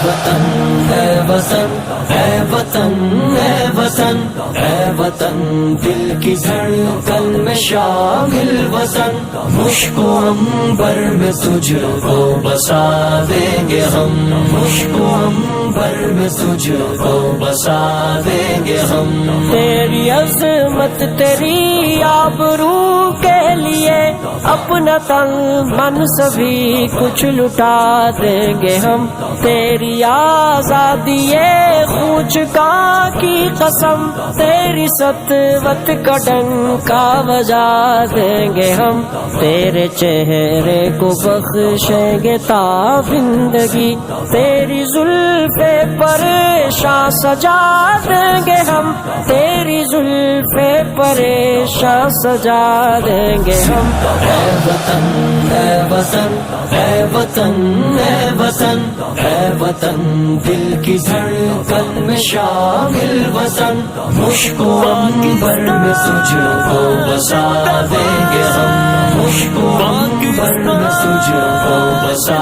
وطن اے وطن اے وطن اے وطن اے وطن دل کی دھڑکن میں شامل وطن مشک و عنبر میں تجھ کو بسا دیں گے ہم مشک و عنبر میں تجھ کو بسا دیں گے ہم تیری عظمت تیری آبرو کے لیے اپنا تن من سبھی کچھ لٹا دیں گے ہم تیری آزادی خوچ کا کی قسم تیری سطوت کا ڈنکا بجا دیں گے ہم تیرے چہرے کو بخشیں گے تابندگی تیری زلف پریشاں سجا دیں گے ہم تیری زلف پریشاں سجا دیں گے ہم اے وطن اے وطن اے وطن اے وطن اے وطن دل کی دھڑکن میں شامل وطن مشک و عنبر میں تجھ کو بسا دیں گے ہم مشک و عنبر میں تجھ کو بسا